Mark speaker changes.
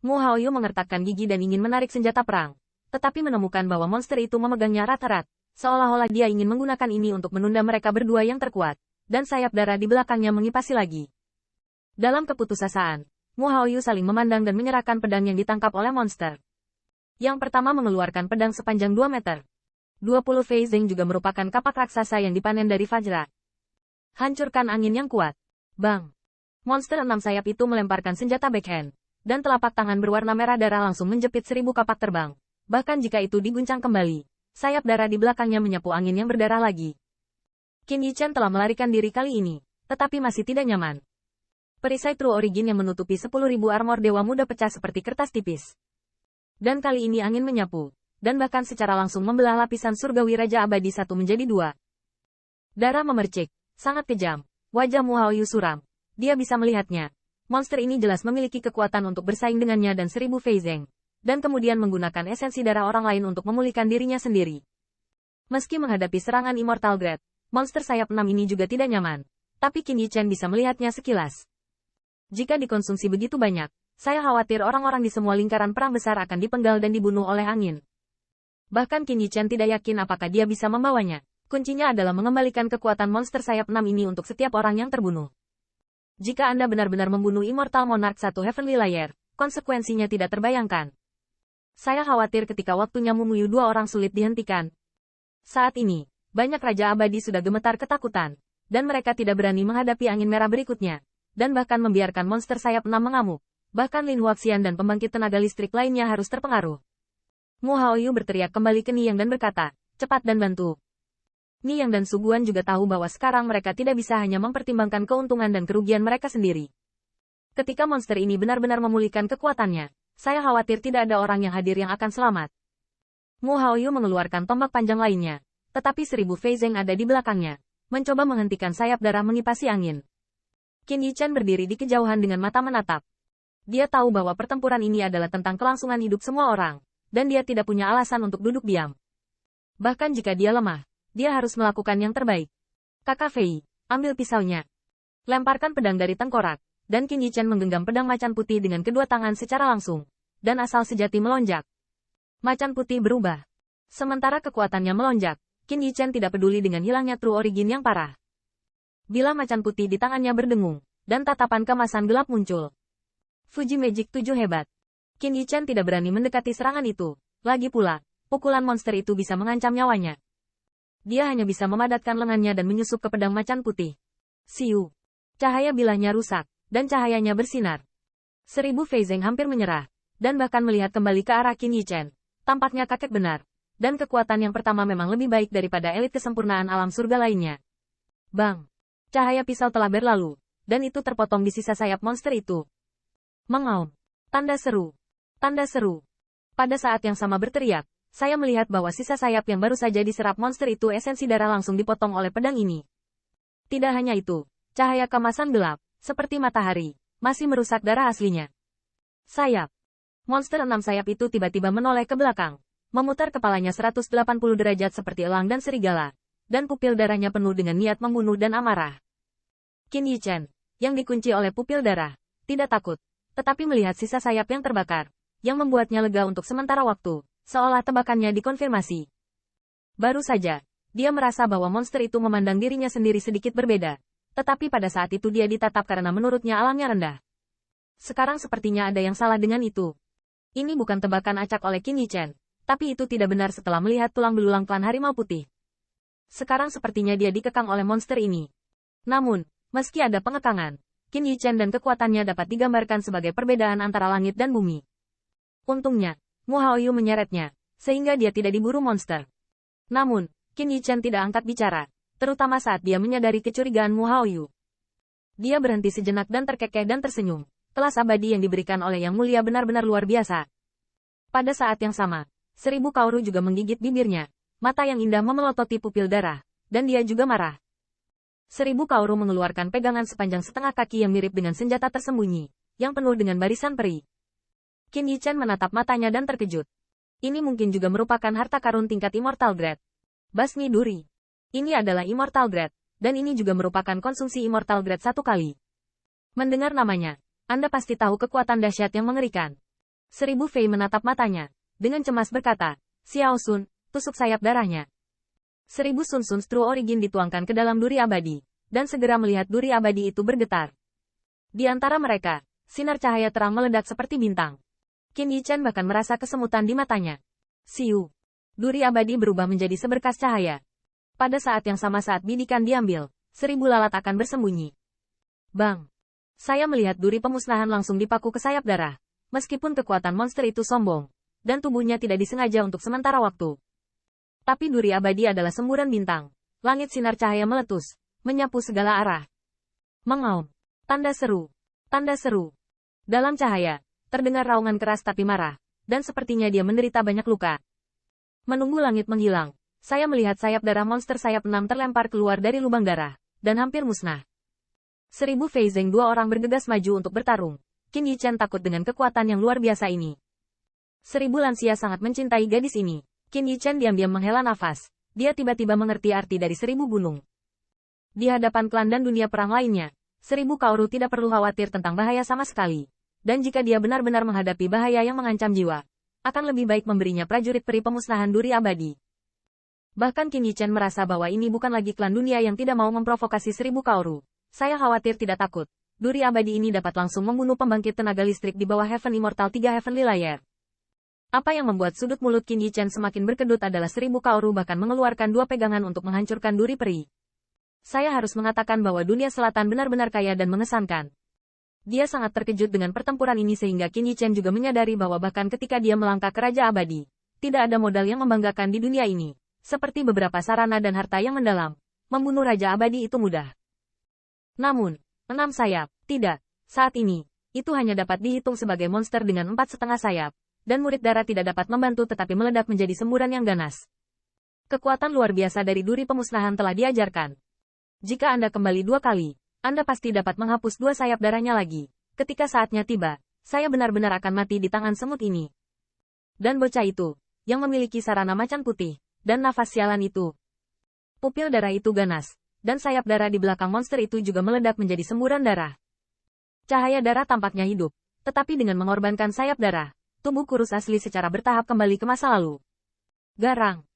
Speaker 1: Mu Haoyu mengertakkan gigi dan ingin menarik senjata perang. Tetapi menemukan bahwa monster itu memegangnya erat-erat, seolah-olah dia ingin menggunakan ini untuk menunda mereka berdua yang terkuat, dan sayap darah di belakangnya mengipasi lagi. Dalam keputusasaan, Mu Haoyu saling memandang dan menyerahkan pedang yang ditangkap oleh monster. Yang pertama mengeluarkan pedang sepanjang 2 meter. 20 Fei Zeng juga merupakan kapak raksasa yang dipanen dari Fajra. Hancurkan angin yang kuat. Bang! Monster 6 sayap itu melemparkan senjata backhand, dan telapak tangan berwarna merah darah langsung menjepit 1000 kapak terbang. Bahkan jika itu diguncang kembali, sayap darah di belakangnya menyapu angin yang berdarah lagi. Qin Yichen telah melarikan diri kali ini, tetapi masih tidak nyaman. Perisai True Origin yang menutupi 10.000 armor Dewa Muda pecah seperti kertas tipis. Dan kali ini angin menyapu, dan bahkan secara langsung membelah lapisan surgawi Raja Abadi satu menjadi 2. Darah memercik, sangat kejam, wajah Mu Haoyu suram. Dia bisa melihatnya. Monster ini jelas memiliki kekuatan untuk bersaing dengannya dan 1000 Fei Zeng, dan kemudian menggunakan esensi darah orang lain untuk memulihkan dirinya sendiri. Meski menghadapi serangan Immortal Grade, monster sayap 6 ini juga tidak nyaman, tapi Qin Yichen bisa melihatnya sekilas. Jika dikonsumsi begitu banyak, saya khawatir orang-orang di semua lingkaran perang besar akan dipenggal dan dibunuh oleh angin. Bahkan Qin Yichen tidak yakin apakah dia bisa membawanya. Kuncinya adalah mengembalikan kekuatan monster sayap 6 ini untuk setiap orang yang terbunuh. Jika Anda benar-benar membunuh Immortal Monarch 1 Heavenly Layer, konsekuensinya tidak terbayangkan. Saya khawatir ketika waktunya Mumuyu 2 orang sulit dihentikan. Saat ini, banyak Raja Abadi sudah gemetar ketakutan, dan mereka tidak berani menghadapi angin merah berikutnya, dan bahkan membiarkan monster sayap 6 mengamuk. Bahkan Lin Huaxian dan pembangkit tenaga listrik lainnya harus terpengaruh. Mu Haoyu berteriak kembali ke Niyang dan berkata, cepat dan bantu. Niyang dan Suguan juga tahu bahwa sekarang mereka tidak bisa hanya mempertimbangkan keuntungan dan kerugian mereka sendiri. Ketika monster ini benar-benar memulihkan kekuatannya, saya khawatir tidak ada orang yang hadir yang akan selamat. Mu Haoyu mengeluarkan tombak panjang lainnya, tetapi 1000 Fei Zeng ada di belakangnya, mencoba menghentikan sayap darah mengipasi angin. Qin Yichen berdiri di kejauhan dengan mata menatap. Dia tahu bahwa pertempuran ini adalah tentang kelangsungan hidup semua orang, dan dia tidak punya alasan untuk duduk diam. Bahkan jika dia lemah, dia harus melakukan yang terbaik. Kakak Fei, ambil pisaunya. Lemparkan pedang dari tengkorak, dan Qin Yichen menggenggam pedang macan putih dengan kedua tangan secara langsung, dan asal sejati melonjak. Macan putih berubah. Sementara kekuatannya melonjak, Qin Yichen tidak peduli dengan hilangnya True Origin yang parah. Bila macan putih di tangannya berdengung, dan tatapan kemasan gelap muncul. Fuji Magic 7 hebat. Qin Yichen tidak berani mendekati serangan itu. Lagi pula, pukulan monster itu bisa mengancam nyawanya. Dia hanya bisa memadatkan lengannya dan menyusup ke pedang macan putih. Siu. Cahaya bilahnya rusak, dan cahayanya bersinar. 1000 Fei Zeng hampir menyerah, dan bahkan melihat kembali ke arah Qin Yichen. Tampaknya kaget benar. Dan kekuatan yang pertama memang lebih baik daripada elit kesempurnaan alam surga lainnya. Bang. Cahaya pisau telah berlalu, dan itu terpotong di sisa sayap monster itu. Mengaum. Tanda seru. Tanda seru. Pada saat yang sama berteriak, saya melihat bahwa sisa sayap yang baru saja diserap monster itu esensi darah langsung dipotong oleh pedang ini. Tidak hanya itu, cahaya kemasan gelap, seperti matahari, masih merusak darah aslinya. Sayap. Monster 6 sayap itu tiba-tiba menoleh ke belakang, memutar kepalanya 180 derajat seperti elang dan serigala, dan pupil darahnya penuh dengan niat membunuh dan amarah. Qin Yichen, yang dikunci oleh pupil darah, tidak takut, tetapi melihat sisa sayap yang terbakar, yang membuatnya lega untuk sementara waktu. Seolah tebakannya dikonfirmasi. Baru saja, dia merasa bahwa monster itu memandang dirinya sendiri sedikit berbeda. Tetapi pada saat itu dia ditatap karena menurutnya alamnya rendah. Sekarang sepertinya ada yang salah dengan itu. Ini bukan tebakan acak oleh Qin Yichen, tapi itu tidak benar setelah melihat tulang belulang klan harimau putih. Sekarang sepertinya dia dikekang oleh monster ini. Namun, meski ada pengekangan, Qin Yichen dan kekuatannya dapat digambarkan sebagai perbedaan antara langit dan bumi. Untungnya, Mu Haoyu menyeretnya, sehingga dia tidak diburu monster. Namun, Qin Yichen tidak angkat bicara, terutama saat dia menyadari kecurigaan Mu Haoyu. Dia berhenti sejenak dan terkekeh dan tersenyum. Kelas abadi yang diberikan oleh Yang Mulia benar-benar luar biasa. Pada saat yang sama, 1000 Kaoru juga menggigit bibirnya, mata yang indah memelototi pupil darah, dan dia juga marah. 1000 Kaoru mengeluarkan pegangan sepanjang setengah kaki yang mirip dengan senjata tersembunyi, yang penuh dengan barisan peri. Qin Yichen menatap matanya dan terkejut. Ini mungkin juga merupakan harta karun tingkat Immortal Grade. Basmi Duri. Ini adalah Immortal Grade, dan ini juga merupakan konsumsi Immortal Grade 1 kali. Mendengar namanya, Anda pasti tahu kekuatan dahsyat yang mengerikan. 1000 Fei menatap matanya. Dengan cemas berkata, Xiao Sun, tusuk sayap darahnya. 1000 Sun Sun True Origin dituangkan ke dalam duri abadi, dan segera melihat duri abadi itu bergetar. Di antara mereka, sinar cahaya terang meledak seperti bintang. Qin Yichen bahkan merasa kesemutan di matanya. Siu. Duri abadi berubah menjadi seberkas cahaya. Pada saat yang sama saat bidikan diambil, 1000 lalat akan bersembunyi. Bang! Saya melihat duri pemusnahan langsung dipaku ke sayap darah. Meskipun kekuatan monster itu sombong, dan tubuhnya tidak disengaja untuk sementara waktu. Tapi duri abadi adalah semburan bintang. Langit sinar cahaya meletus, menyapu segala arah. Mengaum. Tanda seru. Tanda seru. Dalam cahaya, terdengar raungan keras tapi marah, dan sepertinya dia menderita banyak luka. Menunggu langit menghilang, saya melihat sayap darah monster sayap 6 terlempar keluar dari lubang darah, dan hampir musnah. 1000 Fei Zeng dua orang bergegas maju untuk bertarung. Qin Yichen takut dengan kekuatan yang luar biasa ini. 1000 lansia sangat mencintai gadis ini. Qin Yichen diam-diam menghela nafas. Dia tiba-tiba mengerti arti dari 1000 gunung. Di hadapan klan dan dunia perang lainnya, 1000 Kaoru tidak perlu khawatir tentang bahaya sama sekali. Dan jika dia benar-benar menghadapi bahaya yang mengancam jiwa, akan lebih baik memberinya prajurit peri pemusnahan duri abadi. Bahkan Qin Yichen merasa bahwa ini bukan lagi klan dunia yang tidak mau memprovokasi 1000 Kaoru. Saya khawatir tidak takut. Duri abadi ini dapat langsung membunuh pembangkit tenaga listrik di bawah Heaven Immortal 3 Heavenly Layer. Apa yang membuat sudut mulut Qin Yichen semakin berkedut adalah 1000 Kaoru bahkan mengeluarkan 2 pegangan untuk menghancurkan duri peri. Saya harus mengatakan bahwa dunia selatan benar-benar kaya dan mengesankan. Dia sangat terkejut dengan pertempuran ini sehingga Qin Yichen juga menyadari bahwa bahkan ketika dia melangkah ke Raja Abadi, tidak ada modal yang membanggakan di dunia ini. Seperti beberapa sarana dan harta yang mendalam, membunuh Raja Abadi itu mudah. Namun, 6 sayap, tidak. Saat ini, itu hanya dapat dihitung sebagai monster dengan 4,5 sayap, dan murid darah tidak dapat membantu tetapi meledak menjadi semburan yang ganas. Kekuatan luar biasa dari duri pemusnahan telah diajarkan. Jika Anda kembali 2 kali, Anda pasti dapat menghapus 2 sayap darahnya lagi. Ketika saatnya tiba, saya benar-benar akan mati di tangan semut ini. Dan bocah itu, yang memiliki sarana macan putih, dan nafas sialan itu. Pupil darah itu ganas. Dan sayap darah di belakang monster itu juga meledak menjadi semburan darah. Cahaya darah tampaknya hidup, tetapi dengan mengorbankan sayap darah, tubuh kurus asli secara bertahap kembali ke masa lalu. Garang.